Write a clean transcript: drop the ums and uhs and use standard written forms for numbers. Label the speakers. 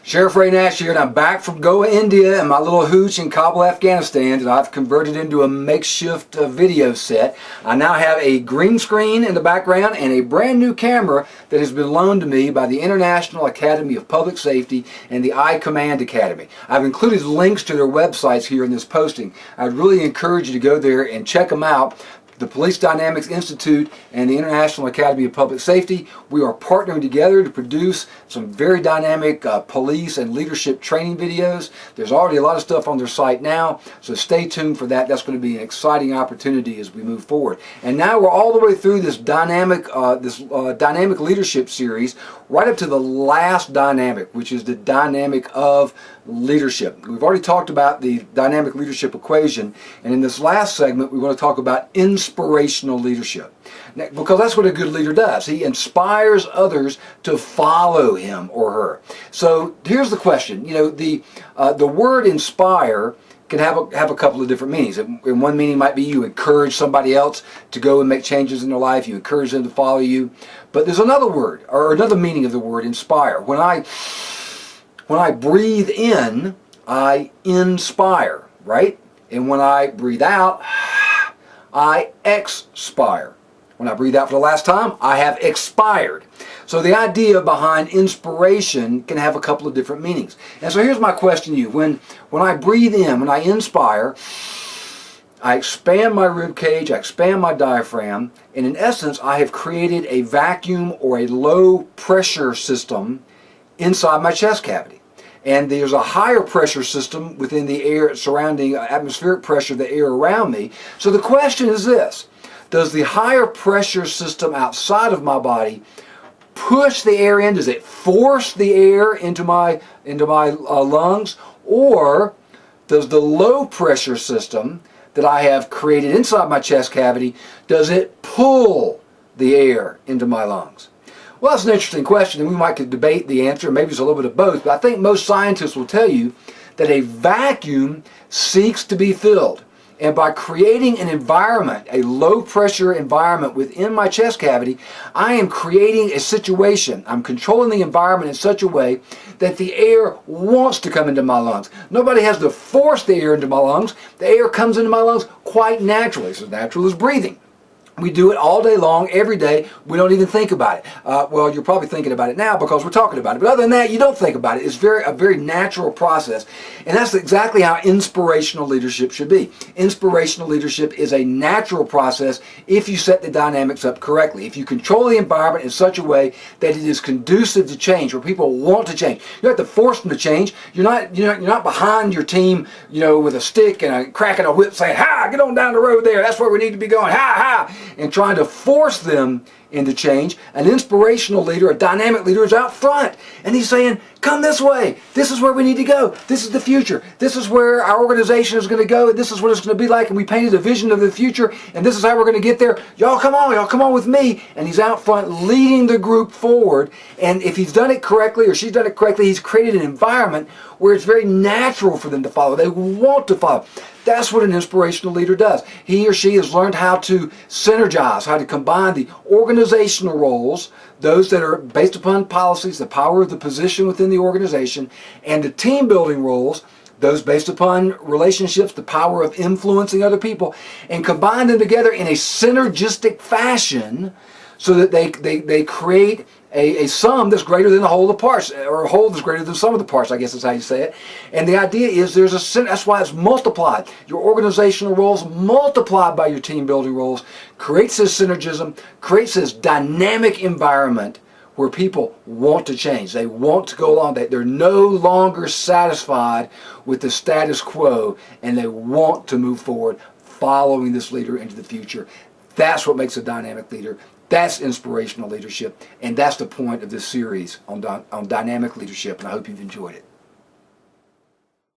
Speaker 1: Sheriff Ray Nash here, and I'm back from Goa, India, and my little hooch in Kabul, Afghanistan that I've converted into a makeshift video set. I now have a green screen in the background and a brand new camera that has been loaned to me by the International Academy of Public Safety and the iCommand Academy. I've included links to their websites here in this posting. I'd really encourage you to go there and check them out. The Police Dynamics Institute and the International Academy of Public Safety, we are partnering together to produce some very dynamic police and leadership training videos. There's already a lot of stuff on their site now, so stay tuned for that. That's going to be an exciting opportunity as we move forward. And now we're all the way through this dynamic leadership series, right up to the last dynamic, which is the dynamic of leadership. We've already talked about the dynamic leadership equation, and in this last segment we're going to talk about inspirational leadership. Now, because that's what a good leader does. He inspires others to follow him or her. So here's the question. You know, the word inspire can have a couple of different meanings. And one meaning might be you encourage somebody else to go and make changes in their life. You encourage them to follow you. But there's another word, or another meaning of the word inspire. When I breathe in, I inspire, right? And when I breathe out, I expire. When I breathe out for the last time, I have expired. So the idea behind inspiration can have a couple of different meanings. And so here's my question to you. When I breathe in, when I inspire, I expand my rib cage, I expand my diaphragm, and in essence, I have created a vacuum or a low pressure system inside my chest cavity. And there's a higher pressure system within the air surrounding atmospheric pressure, the air around me. So the question is this: does the higher pressure system outside of my body push the air in? Does it force the air into my lungs? Or does the low pressure system that I have created inside my chest cavity, does it pull the air into my lungs? Well, that's an interesting question, and we might could debate the answer. Maybe it's a little bit of both, but I think most scientists will tell you that a vacuum seeks to be filled. And by creating an environment, a low-pressure environment within my chest cavity, I am creating a situation. I'm controlling the environment in such a way that the air wants to come into my lungs. Nobody has to force the air into my lungs. The air comes into my lungs quite naturally. It's as natural as breathing. We do it all day long, every day. We don't even think about it. Well, you're probably thinking about it now because we're talking about it. But other than that, you don't think about it. It's a very natural process. And that's exactly how inspirational leadership should be. Inspirational leadership is a natural process if you set the dynamics up correctly. If you control the environment in such a way that it is conducive to change, where people want to change. You don't have to force them to change. You're not behind your team, with a stick and cracking a whip saying, "Ha, get on down the road there. That's where we need to be going. Ha, ha." And trying to force them into change. An inspirational leader, a dynamic leader, is out front, and he's saying, "Come this way. This is where we need to go. This is the future. This is where our organization is going to go. This is what it's going to be like, and we painted a vision of the future, and this is how we're going to get there. Y'all come on with me." And he's out front leading the group forward, and if he's done it correctly or she's done it correctly, he's created an environment where it's very natural for them to follow. They want to follow. That's what an inspirational leader does. He or she has learned how to synergize, how to combine the organizational roles, those that are based upon policies, the power of the position within the organization, and the team building roles, those based upon relationships, the power of influencing other people, and combine them together in a synergistic fashion so that they create a sum that's greater than the whole of the parts, or a whole that's greater than some of the parts, I guess is how you say it. And the idea is that's why it's multiplied. Your organizational roles multiplied by your team building roles creates this synergism, creates this dynamic environment where people want to change. They want to go along. They're no longer satisfied with the status quo, and they want to move forward following this leader into the future. That's what makes a dynamic leader. That's inspirational leadership, and that's the point of this series on dynamic leadership, and I hope you've enjoyed it.